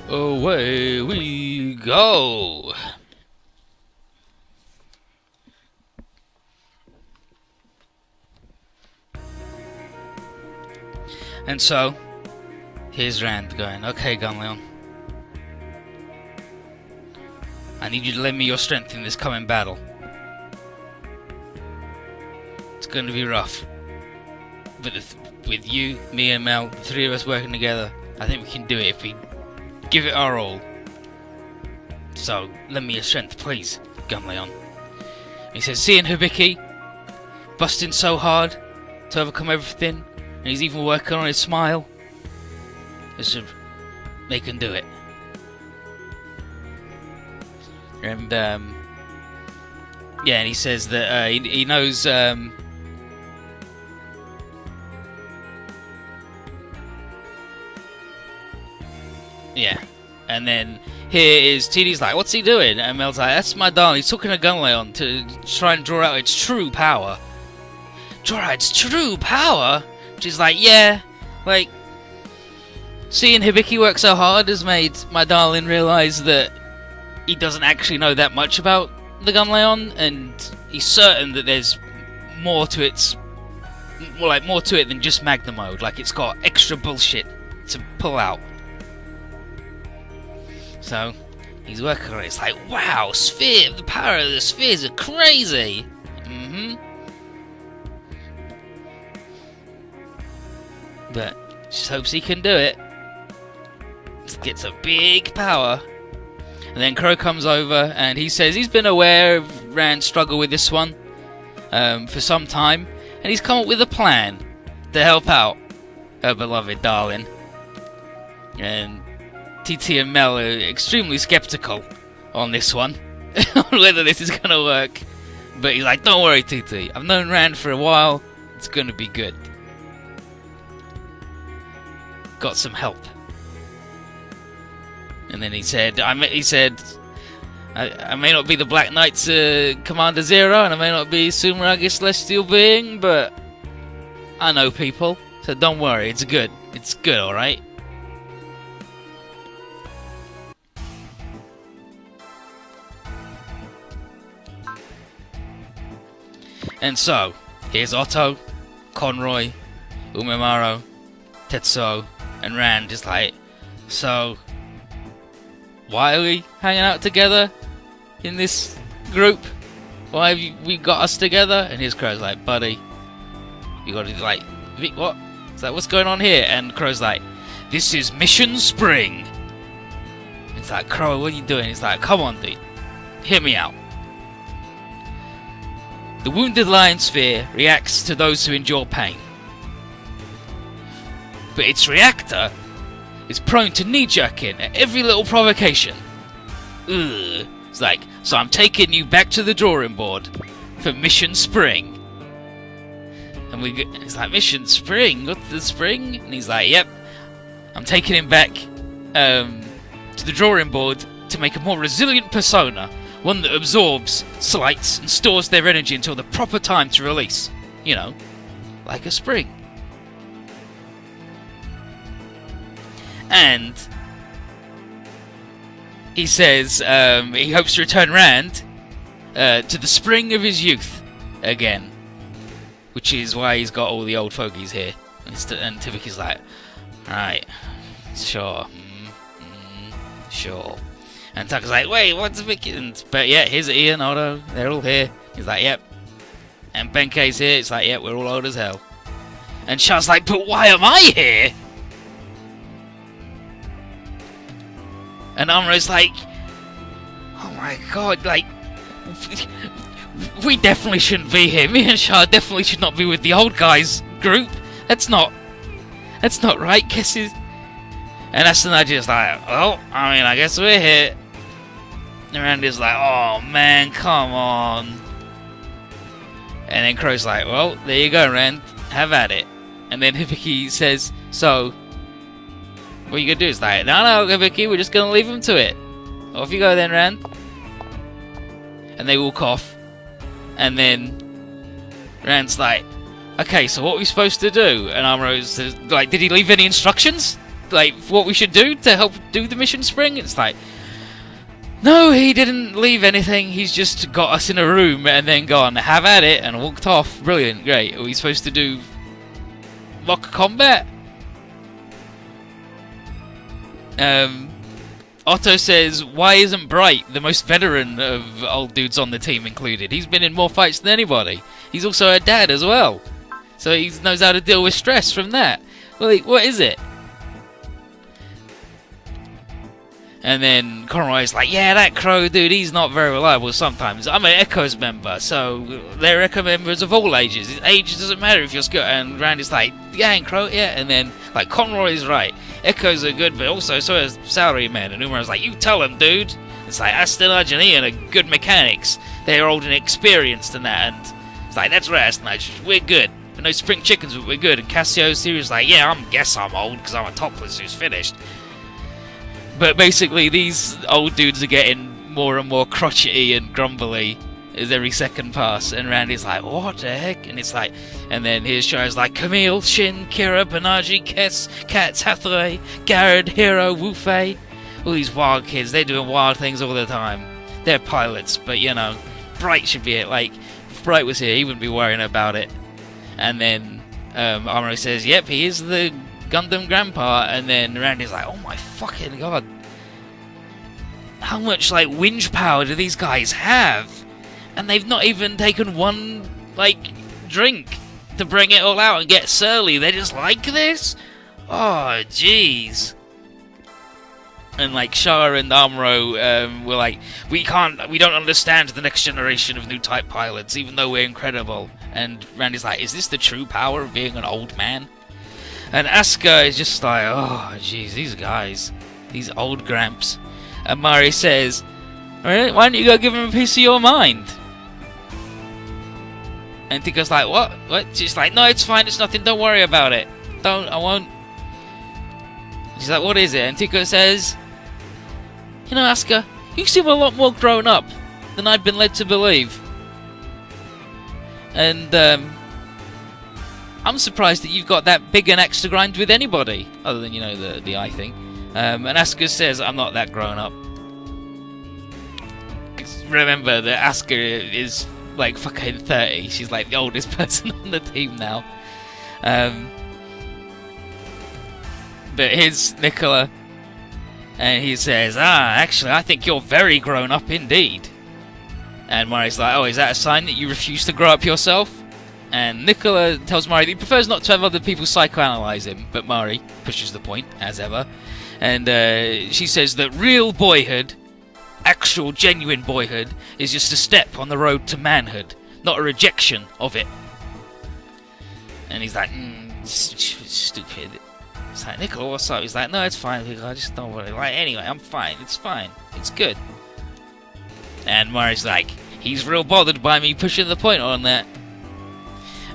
away we go. And so, here's Rand going, okay, Gunleon, I need you to lend me your strength in this coming battle. It's going to be rough. But with you, me and Mel, the three of us working together, I think we can do it if we give it our all. So, lend me your strength, please, Gunleon. He says, seeing Hibiki busting so hard to overcome everything, and he's even working on his smile, they can do it. And yeah, and he says that he knows. Yeah, and then here is TD's like, what's he doing? And Mel's like, that's my darling. He's talking to Gunleon to try and draw out its true power. Draw out its true power? She's like, yeah, like, seeing Hibiki work so hard has made my darling realise that he doesn't actually know that much about the Gunleon, and he's certain that there's more to it than just Magna Mode. Like, it's got extra bullshit to pull out. So he's working on it. It's like, wow, sphere, the power of the spheres are crazy. But just hopes he can do it. Just gets a big power. And then Crow comes over and he says he's been aware of Rand's struggle with this one for some time, and he's come up with a plan to help out her beloved darling. And TT and Mel are extremely skeptical on this one, on whether this is going to work. But he's like, don't worry, TT, I've known Rand for a while, it's going to be good. Got some help. And then he said, I may not be the Black Knight's Commander Zero, and I may not be Sumeragi Celestial Being, but I know people, so don't worry, it's good. It's good, alright? And so, here's Otto, Conroy, Umemaro, Tetsuo, and Rand just like, so, why are we hanging out together in this group? Why have we got us together? And his Crow's like, buddy, you gotta like, what? It's like, what's going on here? And Crow's like, this is Mission Spring. It's like, Crow, what are you doing? He's like, come on, dude, hear me out. The Wounded Lion Sphere reacts to those who endure pain. But its reactor is prone to knee-jerking at every little provocation. Ugh. It's like, so I'm taking you back to the drawing board for Mission Spring. And it's like, Mission Spring? What's the spring? And he's like, yep. I'm taking him back to the drawing board to make a more resilient persona. One that absorbs slights and stores their energy until the proper time to release. You know, like a spring. And he says he hopes to return Rand to the spring of his youth again. Which is why he's got all the old fogies here. And Tiviki's like, alright, sure, sure. And Tucker's like, wait, what's the But yeah, here's Ian, Otto, they're all here. He's like, yep. And Benkei's here. It's like, yep, we're all old as hell. And Shah's like, but why am I here? And Amro's like, oh my god, like, we definitely shouldn't be here. Me and Shah definitely should not be with the old guys group. That's not right, guesses. And Asanaji's like, well, I mean, I guess we're here. And Randy's like, oh man, come on. And then Crow's like, well, there you go, Rand, have at it. And then Hibiki says, so, what are you gonna do? It's like, no, Hibiki, we're just gonna leave him to it. Off you go then, Rand. And they walk off. And then Rand's like, okay, so what are we supposed to do? And Amro's like, did he leave any instructions? like what we should do to help do the mission spring? It's like, no, he didn't leave anything. He's just got us in a room and then gone, have at it, and walked off. Brilliant, great. Are we supposed to do mock combat? Otto says, why isn't Bright, the most veteran of old dudes on the team, included? He's been in more fights than anybody. He's also a dad as well. So he knows how to deal with stress from that. Well, like, what is it? And then Conroy's like, yeah, that Crow dude, he's not very reliable sometimes. I'm an Echoes member, so they're Echo members of all ages. Age doesn't matter if you're skilled. And Randy's like, yeah, and Crow, yeah. And then, like, Conroy's right. Echoes are good, but also so is Salaryman. And Umaro's like, you tell him, dude. It's like, Astonage and Ian are good mechanics. They're old and experienced and that. And it's like, that's right, Astonage, we're good. We're no spring chickens, but we're good. And Cassio's serious like, yeah, I guess I'm old because I'm a topless who's finished. But basically, these old dudes are getting more and more crotchety and grumbly as every second pass. And Randy's like, what the heck? And it's like, and then here's Shira's like, Camille, Shin, Kira, Banaji, Katz, Hathaway, Garrett, Hero, Wu-Fei. All these wild kids, they're doing wild things all the time. They're pilots, but you know, Bright should be it. Like, if Bright was here, he wouldn't be worrying about it. And then Amuro says, yep, he is the Gundam Grandpa. And then Randy's like, oh my fucking god, how much like whinge power do these guys have? And they've not even taken one like drink to bring it all out and get surly. They're just like this? Oh jeez. And like Shah and Amuro were like, we don't understand the next generation of new type pilots, even though we're incredible. And Randy's like, is this the true power of being an old man? And Asuka is just like, oh jeez, these guys, these old gramps. And Mari says, why don't you go give him a piece of your mind? And Tiko's like, what? She's like, no, it's fine, it's nothing, don't worry about it. I won't. She's like, what is it? And Tiko says, you know, Asuka, you seem a lot more grown up than I've been led to believe. And I'm surprised that you've got that big an axe to grind with anybody, other than, you know, the eye thing. And Asuka says, I'm not that grown up. Remember that Asuka is like fucking 30. She's like the oldest person on the team now. But here's Nicola, and he says, actually, I think you're very grown up indeed. And Mari's like, oh, is that a sign that you refuse to grow up yourself? And Nicola tells Mari that he prefers not to have other people psychoanalyze him, but Mari pushes the point, as ever. And she says that real boyhood, actual genuine boyhood, is just a step on the road to manhood, not a rejection of it. And he's like, stupid. It's like, Nicola, what's up? He's like, no, it's fine, I just don't worry. Like, anyway, I'm fine, it's good. And Mari's like, he's real bothered by me pushing the point on that.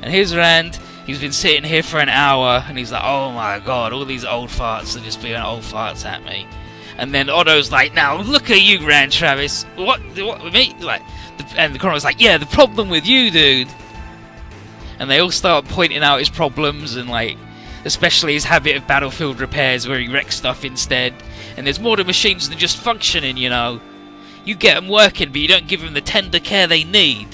And here's Rand, he's been sitting here for an hour, and he's like, oh my god, all these old farts are just being old farts at me. And then Otto's like, now look at you, Rand Travis. What with me? Like, and the Conroy's like, yeah, the problem with you, dude. And they all start pointing out his problems, and like, especially his habit of battlefield repairs where he wrecks stuff instead. And there's more to machines than just functioning, you know. You get them working, but you don't give them the tender care they need.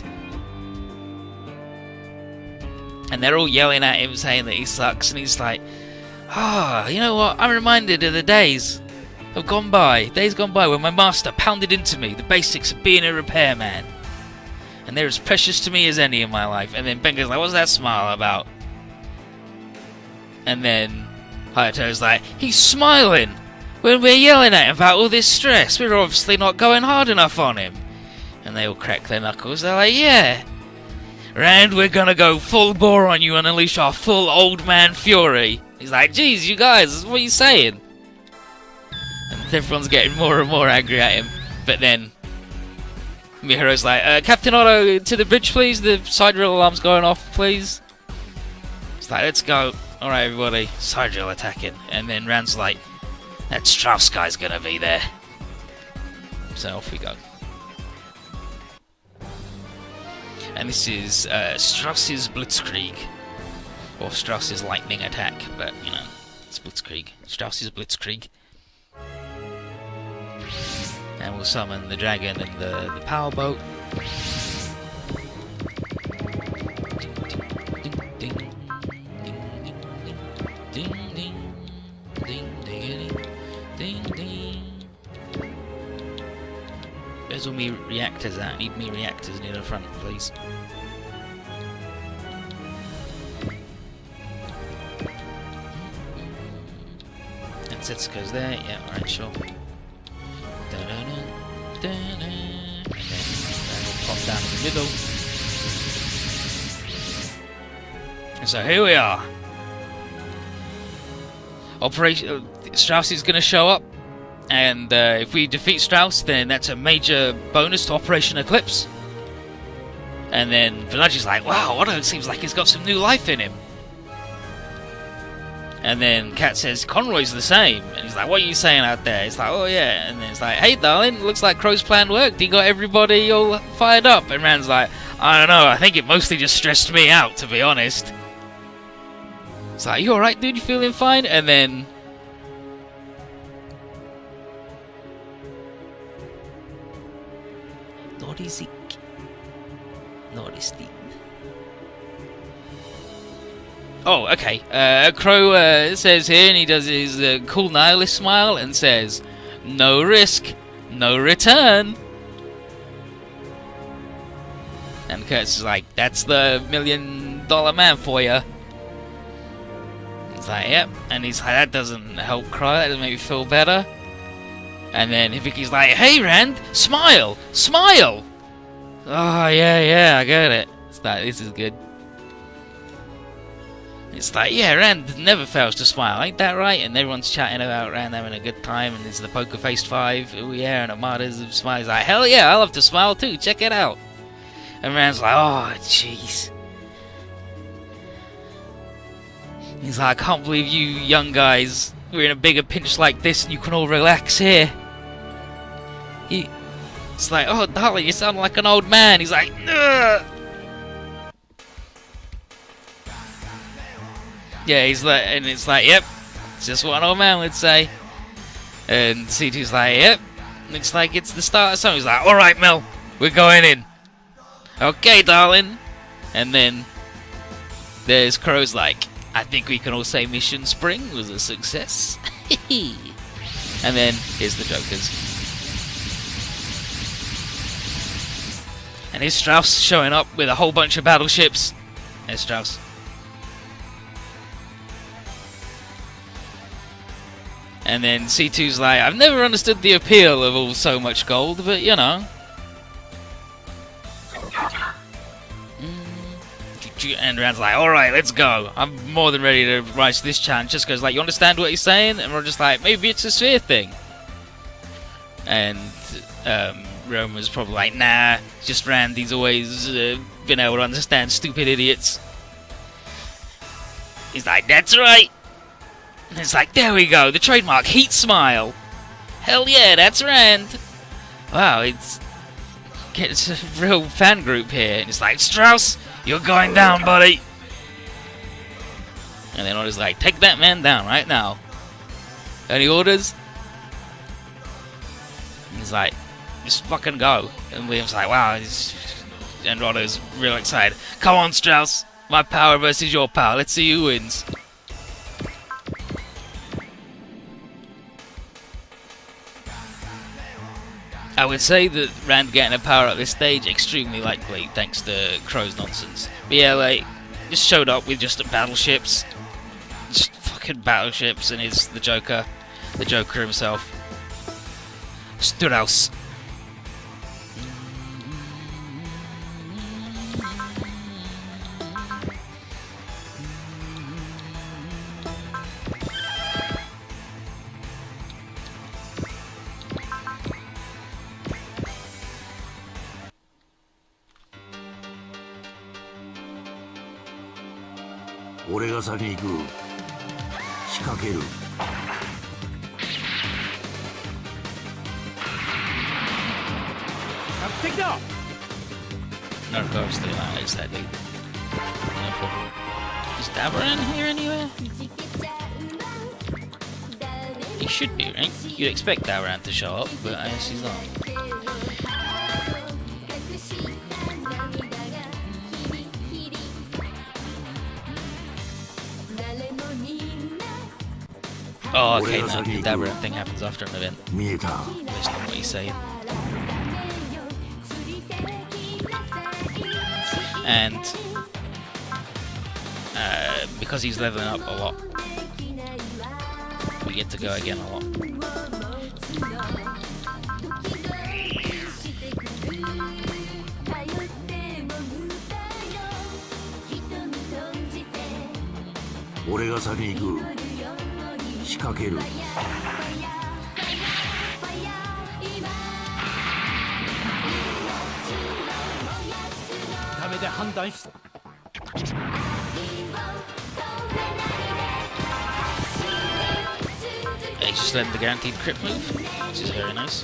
And they're all yelling at him, saying that he sucks, and he's like, you know what, I'm reminded of the days gone by when my master pounded into me the basics of being a repairman. And they're as precious to me as any in my life. And then Benga's like, what's that smile about? And then Hayato's like, he's smiling when we're yelling at him about all this stress. We're obviously not going hard enough on him. And they all crack their knuckles. They're like, yeah, Rand, we're gonna go full bore on you and unleash our full old man fury. He's like, geez, you guys, what are you saying? And everyone's getting more and more angry at him. But then Mihiro's like, Captain Otto, to the bridge, please. The side drill alarm's going off, please. It's like, let's go. Alright, everybody, side drill attacking. And then Rand's like, that Strauss guy's gonna be there. So off we go. And this is Strauss's Blitzkrieg, or Strauss's lightning attack, but you know, It's Blitzkrieg. Strauss is a Blitzkrieg. And we'll summon the dragon and the power boat. Where's all me reactors at? I need me reactors near the front, please. And Setsuko's there, yeah, alright, sure. And then we'll pop down in the middle. And so here we are. Operation Strauss is going to show up, and if we defeat Strauss, then that's a major bonus to Operation Eclipse. And then Venagi's like, wow, Otto seems like he's got some new life in him. And then Kat says, Conroy's the same. And he's like, what are you saying out there? He's like, oh yeah. And then it's like, hey darling, looks like Crow's plan worked. He got everybody all fired up. And Rand's like, I don't know, I think it mostly just stressed me out, to be honest. It's like, you alright dude, you feeling fine? And then... Norisik. Norisik. Oh, okay. Crow says here, and he does his cool nihilist smile and says, no risk, no return. And Kurt's like, that's the $1 million man for you. He's like, yep. And he's like, that doesn't help Crow, that doesn't make me feel better. And then Vicky's like, hey Rand, smile, smile. Oh, yeah, I get it. It's like, this is good. It's like, yeah, Rand never fails to smile, ain't that right? And everyone's chatting about Rand having a good time, and it's the Poker Faced 5, oh yeah, and Amada's smile. He's like, hell yeah, I love to smile too, check it out. And Rand's like, oh, jeez. He's like, I can't believe you young guys, we're in a bigger pinch like this, and you can all relax here. It's like, oh, darling, you sound like an old man. He's like, ugh. Yeah, he's like, and it's like, yep, it's just what an old man would say. And C2's like, yep, looks like it's the start of something. He's like, alright, Mel, we're going in. Okay, darling. And then there's Crow's like, I think we can all say Mission Spring was a success. And then here's the Jokers. And here's Strauss showing up with a whole bunch of battleships. There's Strauss. And then C2's like, I've never understood the appeal of all so much gold, but you know. And Rand's like, alright, let's go. I'm more than ready to rise to this challenge. Just goes like, you understand what he's saying? And we're just like, maybe it's a sphere thing. And Rome was probably like, nah, just Rand, he's always been able to understand stupid idiots. He's like, that's right. And it's like, there we go, the trademark heat smile. Hell yeah, that's Rand. Wow, it's a real fan group here. And it's like, Strauss, you're going down, buddy. And then Otto's like, take that man down right now. Any orders? And he's like, just fucking go. And William's like, wow. And Otto's real excited. Come on, Strauss. My power versus your power. Let's see who wins. I would say that Rand getting a power at this stage, extremely likely, thanks to Crow's nonsense. But yeah, like, just showed up with just battleships. Just fucking battleships, and he's the Joker himself. Strauss. 俺が先に行く。仕掛ける。敵だ。 No, of course they are. It's that dude. No problem. Is Dabber in here anywhere? He should be, right? You'd expect Daran to show up, but I guess he's not. Oh, okay, no, the Daran thing happens after an event. Based on what he's saying. And because he's leveling up a lot, we get to go again a lot. He just learned the guaranteed crit move, which is very nice.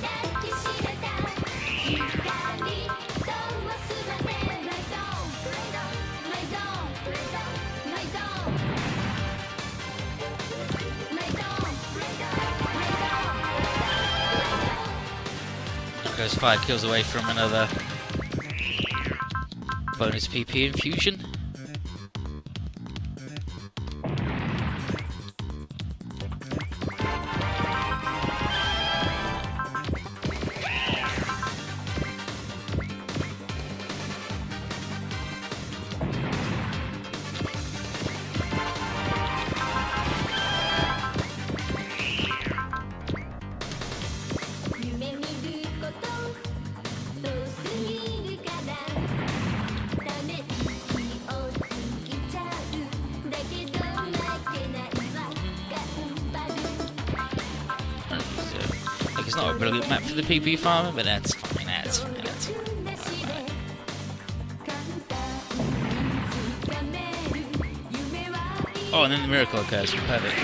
Goes 5 kills away from another bonus PP infusion. It's not a brilliant map for the PP farmer, but that's fine, that's fine, that's fine. Oh, and then the miracle occurs, perfect.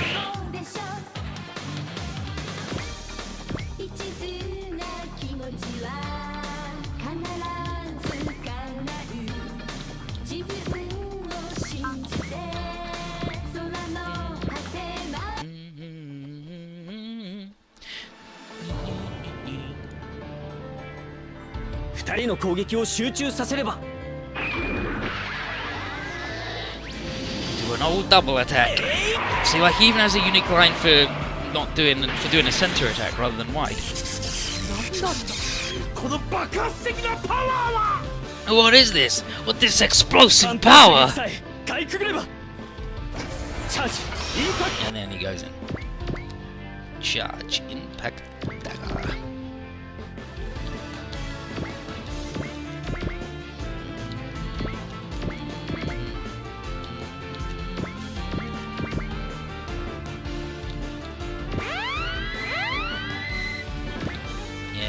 We're an old double attack. See, like, he even has a unique line for doing a center attack rather than wide. What is this? What this explosive power? And then he goes in. Charge impact dagger.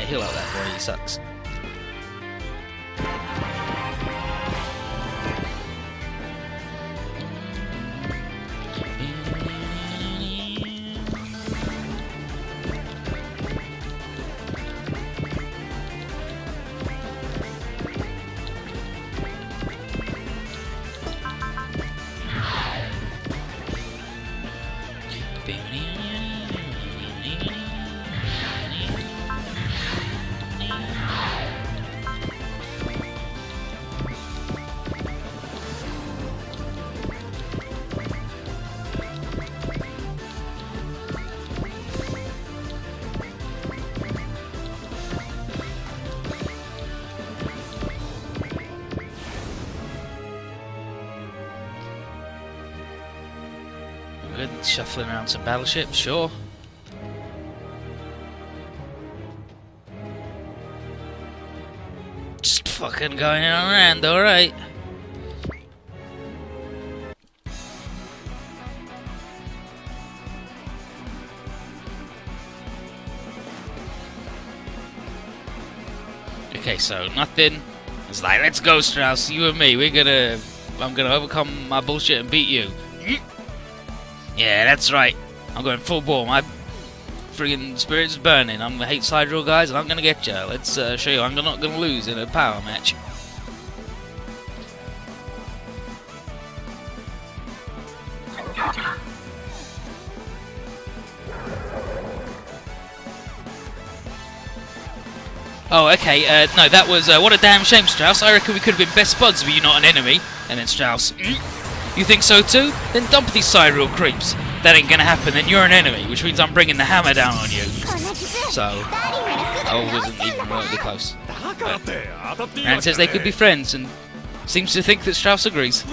Heal out that boy, he sucks. Good, shuffling around some battleships, sure. Just fucking going around, alright. Okay, so nothing. It's like, let's go, Strauss, you and me. I'm gonna overcome my bullshit and beat you. Yeah, that's right. I'm going full bore. My friggin' spirit's burning. I'm the hate side rule, guys, and I'm gonna get you. Let's show you I'm not gonna lose in a power match. Oh, okay, no, that was, what a damn shame, Strauss. I reckon we could have been best buds were you not an enemy. And then Strauss, you think so too? Then dump these Cyril creeps. That ain't gonna happen, then you're an enemy, which means I'm bringing the hammer down on you. So, I wasn't even remotely close. And says they could be friends, and seems to think that Strauss agrees.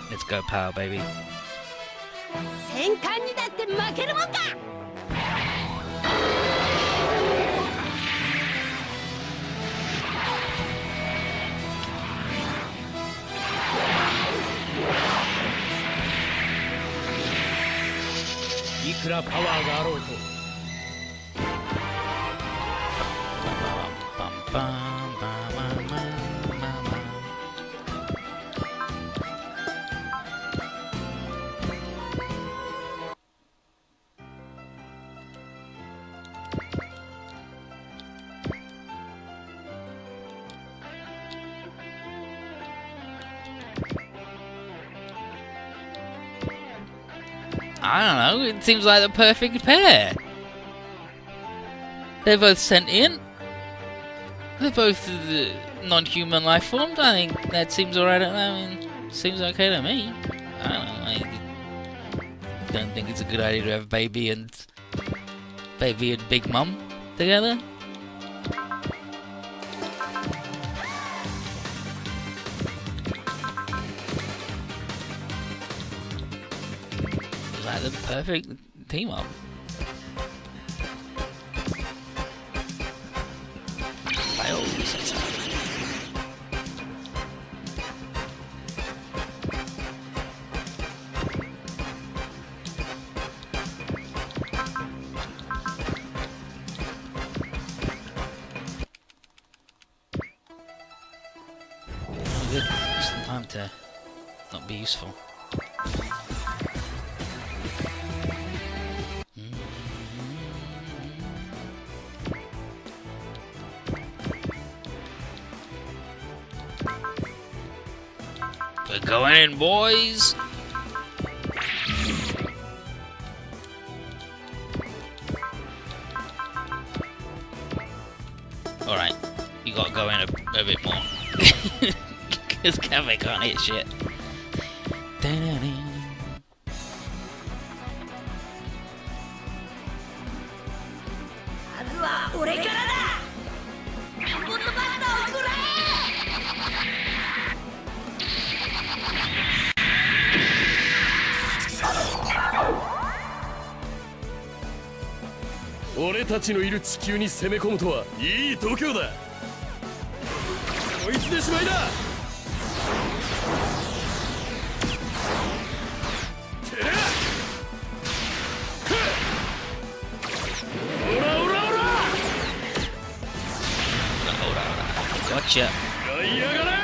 Let's go, power, baby. 戦艦にだって負けるもんか。いくらパワーがあろうと。I don't know, it seems like the perfect pair. They're both sentient. They're both non-human life forms. I think that seems alright. I mean, seems okay to me. I don't know, I don't think it's a good idea to have baby and Big Mum together. Like the perfect team up. I always say so. Oh, good. Just in time to not be useful. We're going in, boys! Alright, you gotta go in a bit more. Because Cafe can't hit shit.俺たちのいる地球に攻め込むとはいい度胸だ。こいつでしまいだ。てら。オラオラオラ。Gotcha. やいやがれ。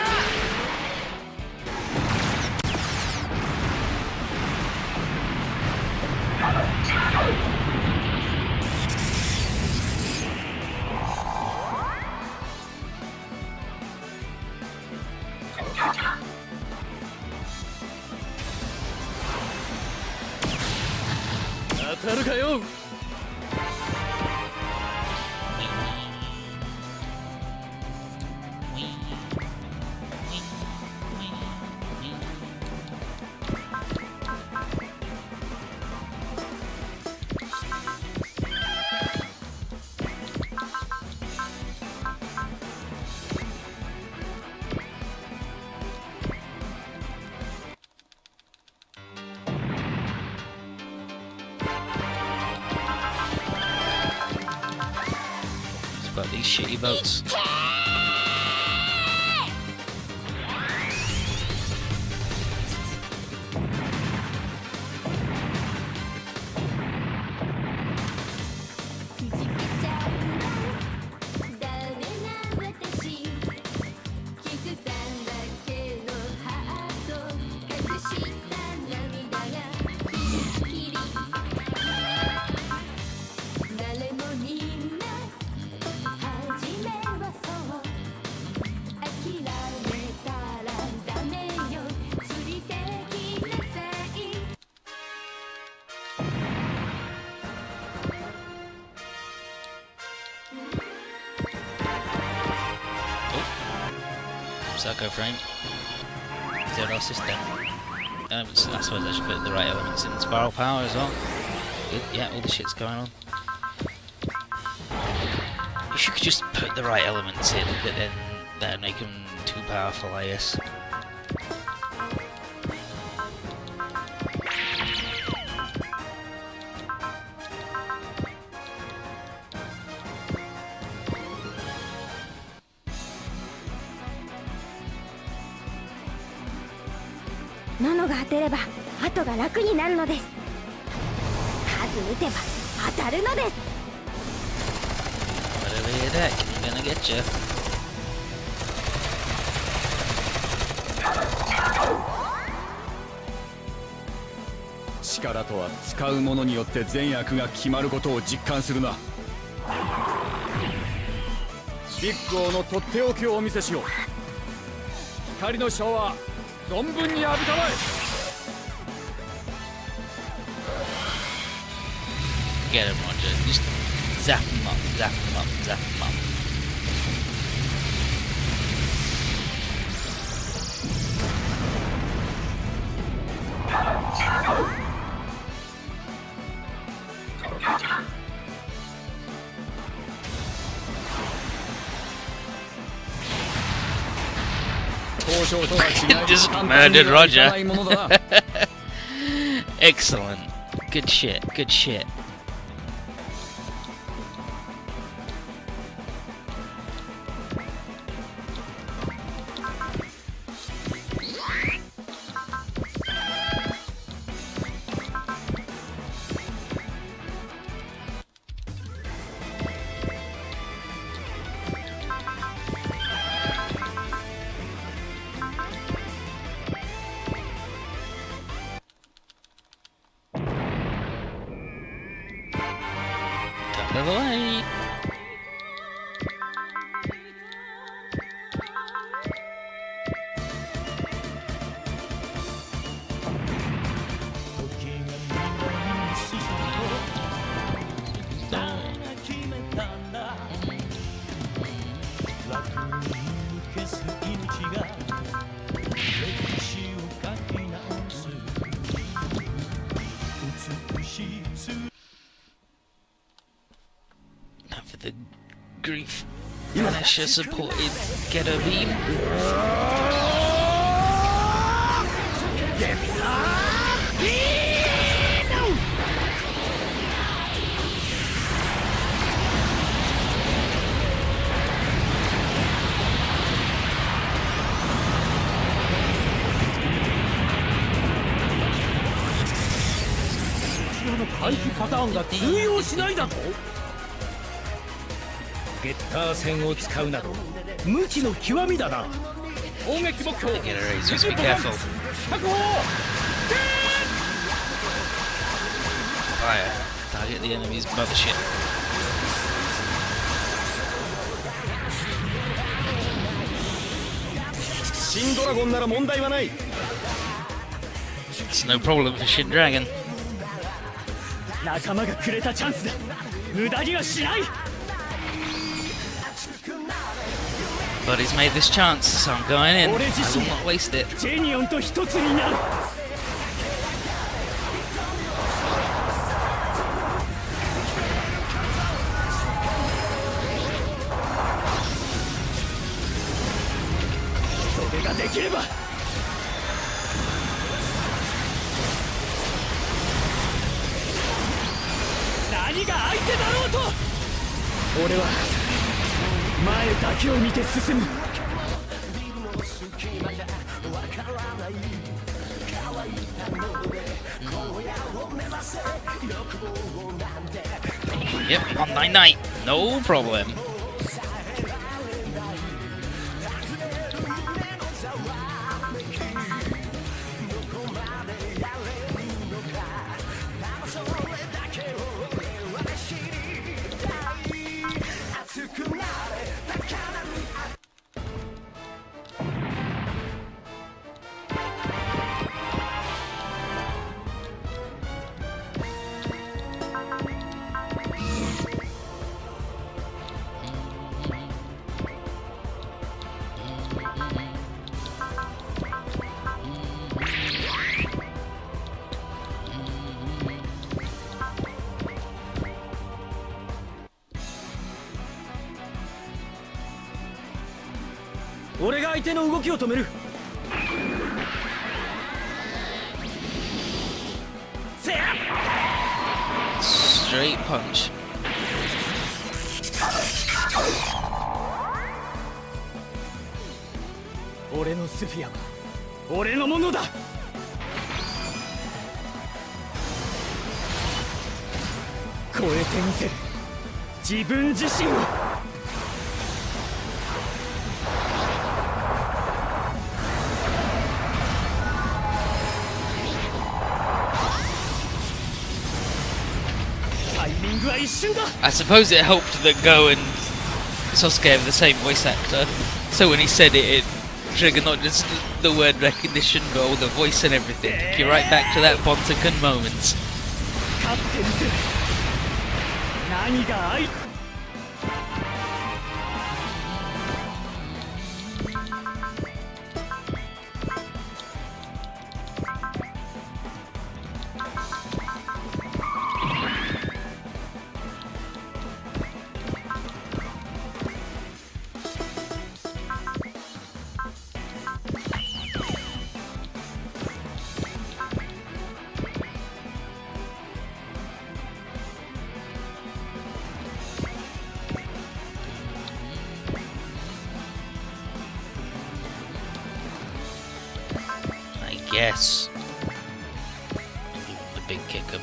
当たるかよ。About these shitty boats. Psycho Frame. Zero System. I suppose I should put the right elements in. Spiral Power as well. Good, yeah, all the shit's going on. If you could just put the right elements in, but then that'd make them too powerful, I guess.ノが当てれば後が楽になるのです。数打てば当たるのです。 Whatever your deck, I'm gonna get you. Power とは使うものによって善悪が決まることを実感するな。ビッグ王のとっておきをお見せしよう。光のシャワー存分に浴びたまえ。 Get him, Roger. Just zap him up, zap him up, zap him up. Just murdered Roger. Excellent. Good shit, good shit. Top of the way. Now for the grief. Punisher supported Ghetto Beam. Get a raise, just be careful. Fire. Target the enemy's mothership. It's no problem for Shin Dragon. But he's made this chance, so I'm going in. I will not waste it. Yep, on night, no problem. 俺が相手の動きを止める。せや Straight punch. 俺のスフィアは俺のものだ。超えてみせる自分自身を。タイミングは一瞬だ。 I suppose it helped that Go and Sasuke have the same voice actor, so when he said it, it triggered not just the word recognition, but all the voice and everything. Took you right back to that Bontaken moment. 勝ってみせる。何が愛。Yes. Give him the big kick 'em.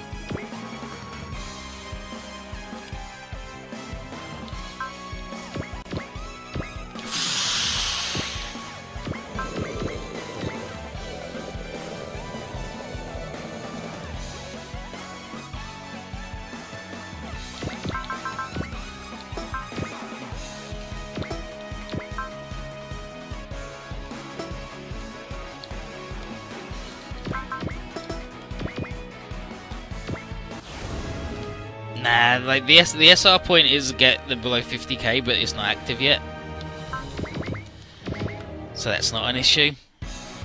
Nah, like the SR point is get them below 50k, but it's not active yet, so that's not an issue.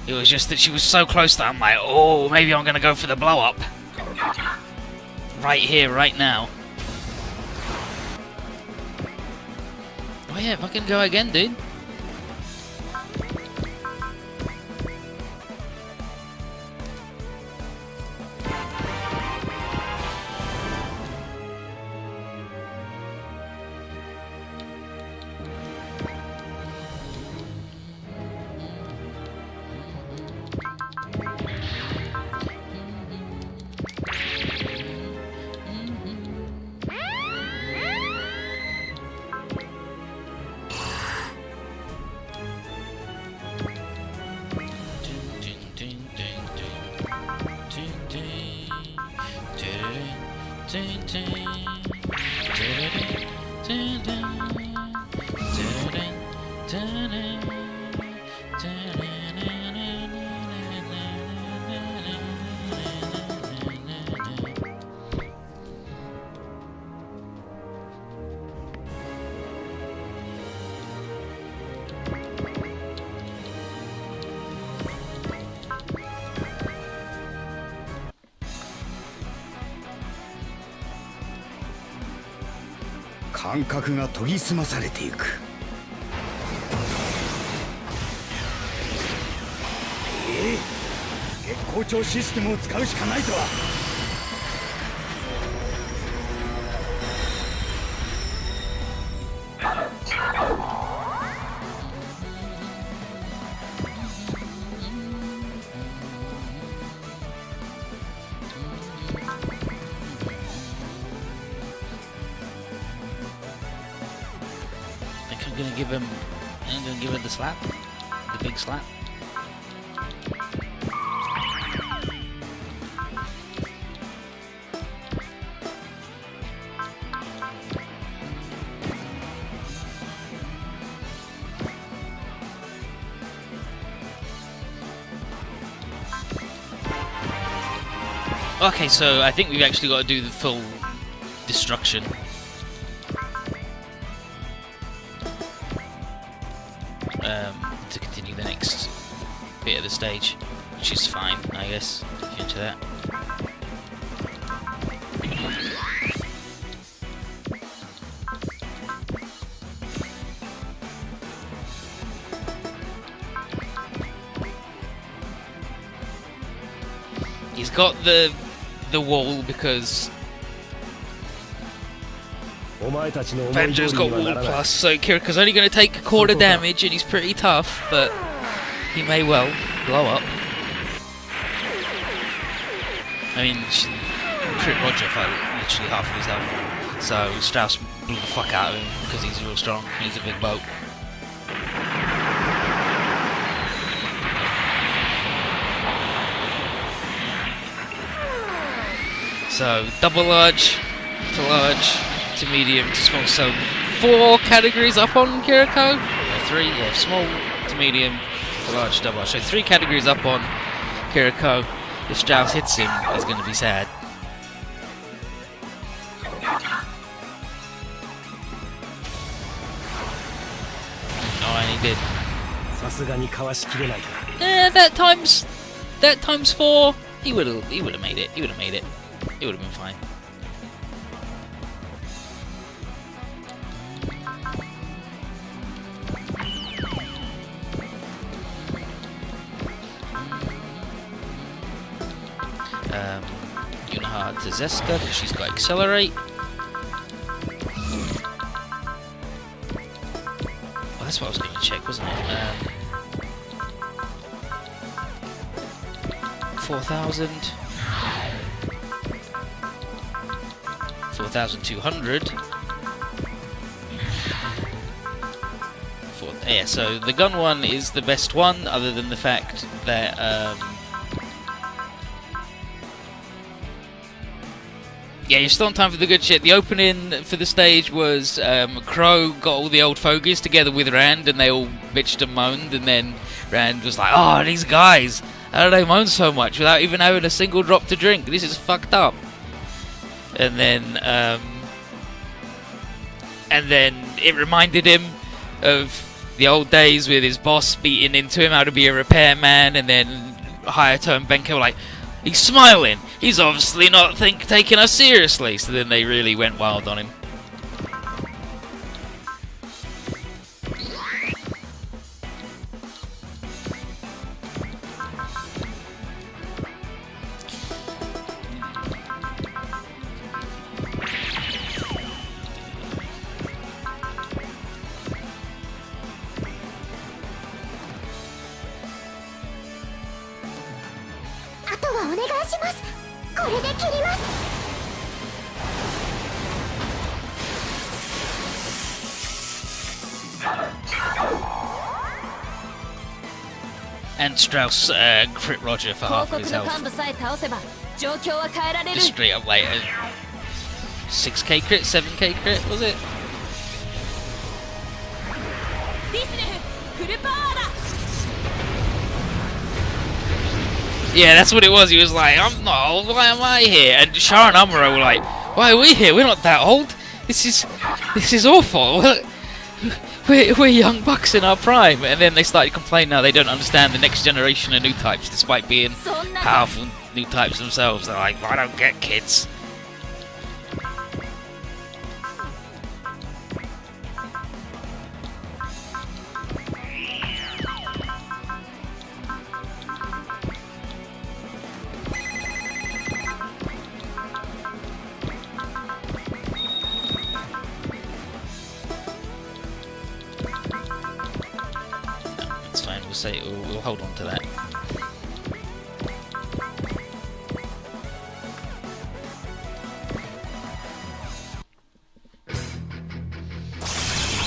It was just that she was so close that I'm like, oh, maybe I'm gonna go for the blow up right here, right now. Oh yeah, fucking go again, dude.感覚が研ぎ澄まされていく。月光町システムを使うしかないとは。I'm gonna give her the slap, the big slap. Okay, so I think we've actually got to do the full destruction. To continue the next bit of the stage, which is fine, I guess, if you're into that. He's got the wall because Banjo's got wall plus, so Kiriko's only going to take a quarter damage, and he's pretty tough, but he may well blow up. I mean, Crit Roger for literally half of his health, so Strauss blew the fuck out of him because he's real strong. He's a big boat. So double large to medium to small. So 4 categories up on Kiriko. No, 3. Yeah, small to medium to large, double large. So 3 categories up on Kiriko. If Strauss hits him, he's going to be sad. Oh, and he did. That times 4. He would have made it. He would have made it. It would have been fine. Yunaha to Zeska because she's got Accelerate. Oh, that's what I was going to check, wasn't it? 4,000. 4,200. Yeah, so the gun one is the best one, other than the fact that yeah, you're still on time for the good shit. The opening for the stage was Crow got all the old fogies together with Rand, and they all bitched and moaned, and then Rand was like, "Oh, these guys, how do they moan so much without even having a single drop to drink? This is fucked up." And then it reminded him of the old days with his boss beating into him how to be a repairman, and then Hayato and Benko were like, "He's smiling. He's obviously not taking us seriously." So then they really went wild on him. And Strauss crit Roger for half of his health. Just straight up like a 6k crit, 7k crit, was it? Yeah, that's what it was. He was like, "I'm not old, why am I here?" And Shah and Amuro were like, "Why are we here? We're not that old. This is awful. We're young bucks in our prime." And then they started complaining now they don't understand the next generation of new types, despite being powerful new types themselves. They're like, "I don't get kids." We'll hold on to that.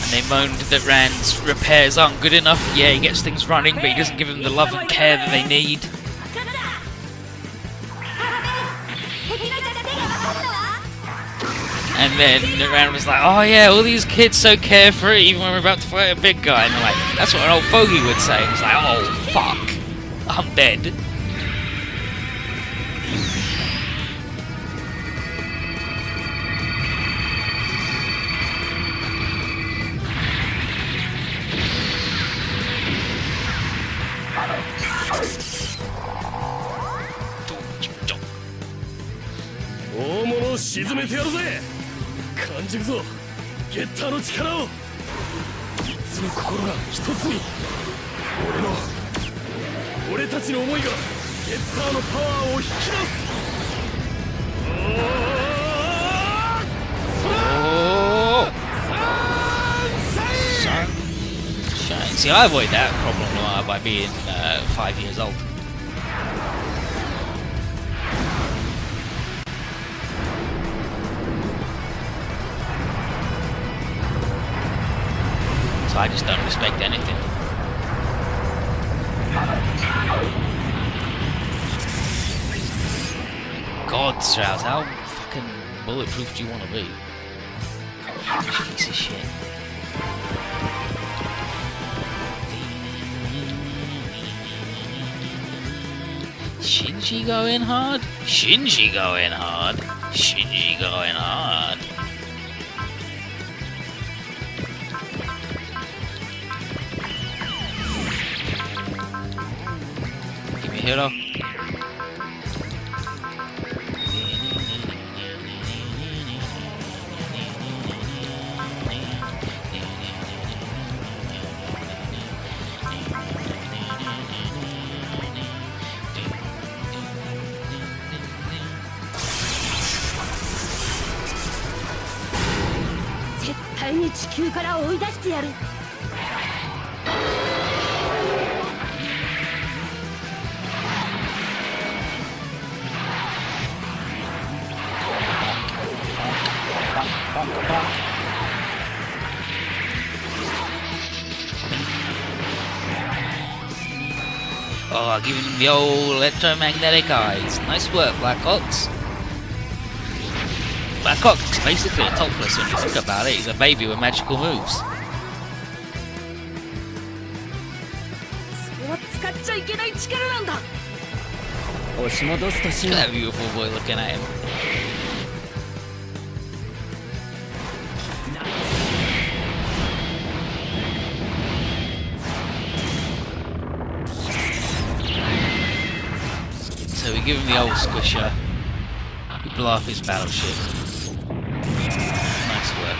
And they moaned that Rand's repairs aren't good enough. Yeah, he gets things running, but he doesn't give them the love and care that they need. And then Rand was like, "Oh yeah, all these kids so carefree even when we're about to fight a big guy." And they're like, "That's what an old fogey would say." And he's like, "Oh fuck, I'm dead." Z のパワーを引き出す。 Sunshine. See, I avoid that problem by being 5 years old. So I just don't respect anything. God, Strauss, how fucking bulletproof do you want to be? Piece of shit. Shinji going hard? Shinji going hard? Shinji going hard? Give me a hero. Oh, giving him the old electromagnetic eyes. Nice work, Black Ox. Black Ox is basically a topless when you think about it. He's a baby with magical moves. Look at that beautiful boy looking at him. So we give him the old squisher. We blow up his battleship. Nice work.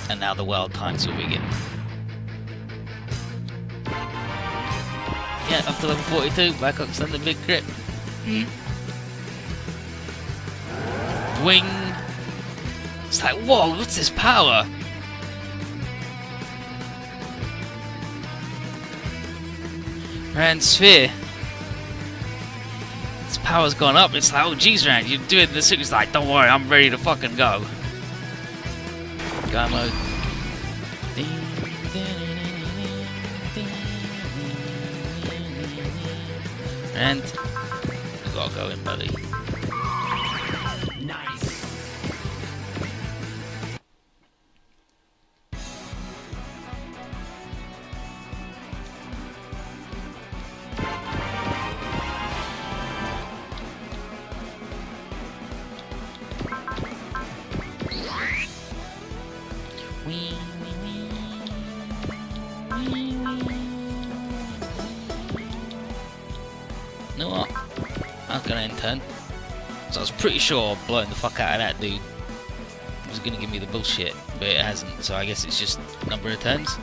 And now the wild times will begin. Yeah, up to level 42, Black Ox and the big crit. Wing. It's like, whoa, what's this power? Rand Sphere. His power's gone up. It's like, oh geez, Rand, you're doing this. It's like, don't worry, I'm ready to fucking go. Go mode. And we gotta go in, buddy. Nice. You know what? I'm gonna end turn. So I was pretty sure blowing the fuck out of that dude was gonna give me the bullshit, but it hasn't, so I guess it's just number of turns.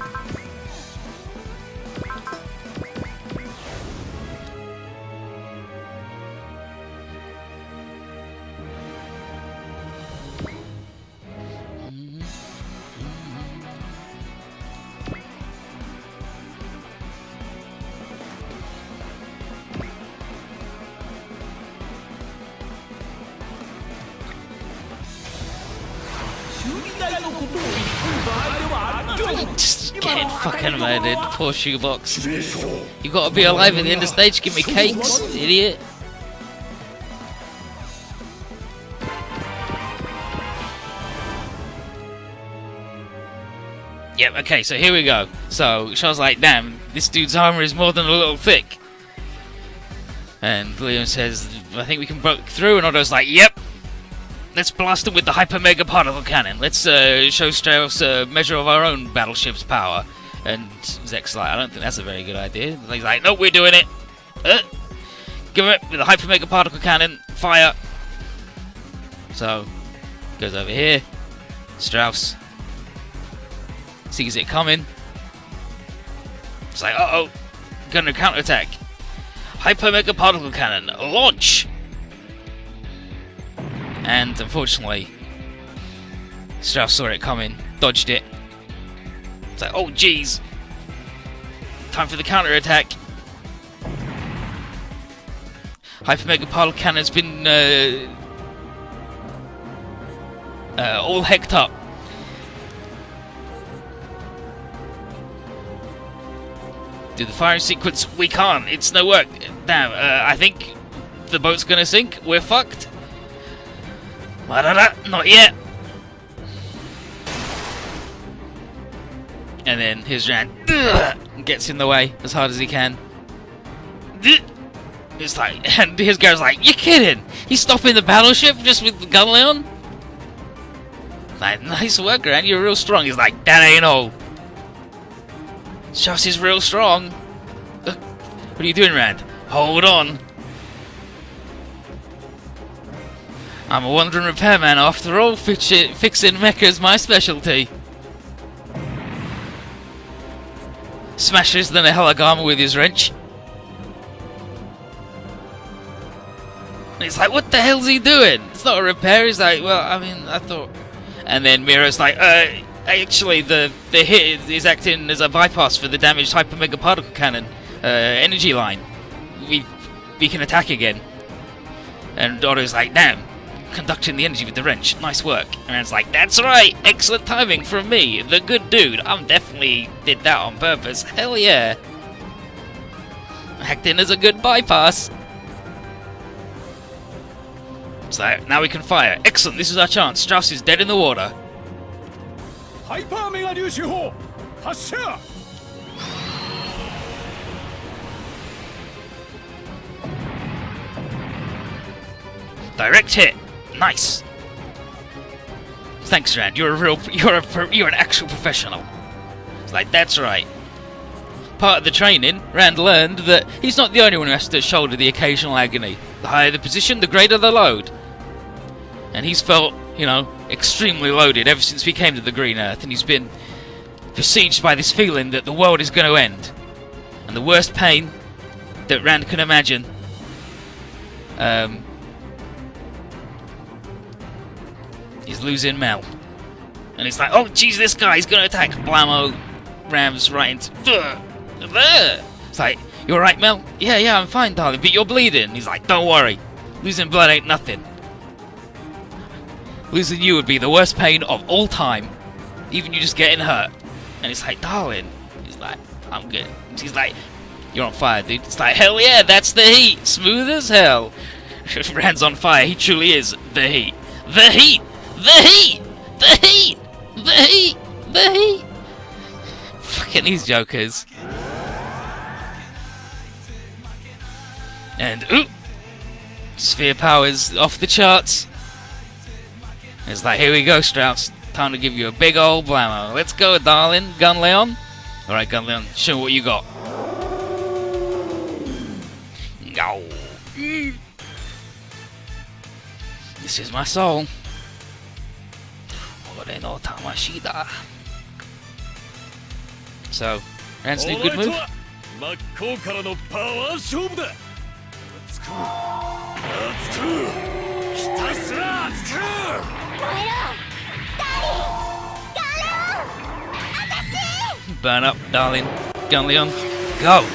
Just getting fucking murdered, poor shoebox. You gotta be alive at the end of the stage, give me cakes, idiot. Yep, okay, so here we go. So, Shaw's like, damn, this dude's armor is more than a little thick. And Liam says, I think we can break through, and Otto's like, yep. Let's blast him with the Hyper Mega Particle Cannon. Let's show Strauss a measure of our own battleship's power. And Zek's like, I don't think that's a very good idea. And he's like, nope, we're doing it. Give it with the Hyper Mega Particle Cannon. Fire. So, goes over here. Strauss sees it coming. It's like, uh-oh. Gonna counterattack. Hyper Mega Particle Cannon, launch! And unfortunately, Strauss saw it coming, dodged it. It's like, oh jeez! Time for the counter attack. Hyper Mega Particle Cannon's been all hecked up. Do the firing sequence? We can't. It's no work. Damn. I think the boat's gonna sink. We're fucked. Not yet. And then here's Rand. Gets in the way as hard as he can. It's like, and his guy's like, "You're kidding? He's stopping the battleship just with the gun on?" Like, nice work, Rand. You're real strong. He's like, "That ain't all. Strauss is real strong." What are you doing, Rand? Hold on. I'm a wandering repairman after all. Fixing mechas my specialty. Smashes the Heligama with his wrench. And he's like, what the hell's he doing? It's not a repair. He's like, well, I mean, I thought... And then Miro's like, actually, the hit is acting as a bypass for the damaged Hyper Mega Particle Cannon energy line. We can attack again. And Otto's like, damn, conducting the energy with the wrench. Nice work. And Rand's like, that's right, excellent timing from me, the good dude. I'm definitely did that on purpose. Hell yeah. Acting as a good bypass. So now we can fire. Excellent, this is our chance. Strauss is dead in the water. Hyper Mega 粒子砲発射 Direct hit. Nice. Thanks, Rand. You're an actual professional. It's like, that's right. Part of the training, Rand learned that he's not the only one who has to shoulder the occasional agony. The higher the position, the greater the load. And he's felt, you know, extremely loaded ever since we came to the Green Earth, and he's been besieged by this feeling that the world is going to end. And the worst pain that Rand can imagine is losing Mel. And it's like, oh jeez, this guy's going to attack. Blammo rams right into... It's like, you alright, Mel? Yeah, I'm fine, darling, but you're bleeding. He's like, don't worry. Losing blood ain't nothing. Losing you would be the worst pain of all time. Even you just getting hurt. And it's like, darling. He's like, I'm good. She's like, you're on fire, dude. It's like, hell yeah, that's the heat. Smooth as hell. Rand's on fire. He truly is the heat. The heat! The heat! The heat! The heat! The heat! Fucking these jokers. And, ooh! Sphere power's off the charts. It's like, here we go, Strauss. Time to give you a big old blammo. Let's go, darling. Gun Leon. Alright, Gun Leon. Show me what you got. No. This is my soul. So, Rand's new good move. Burn up, darling. Gun Leon. Go!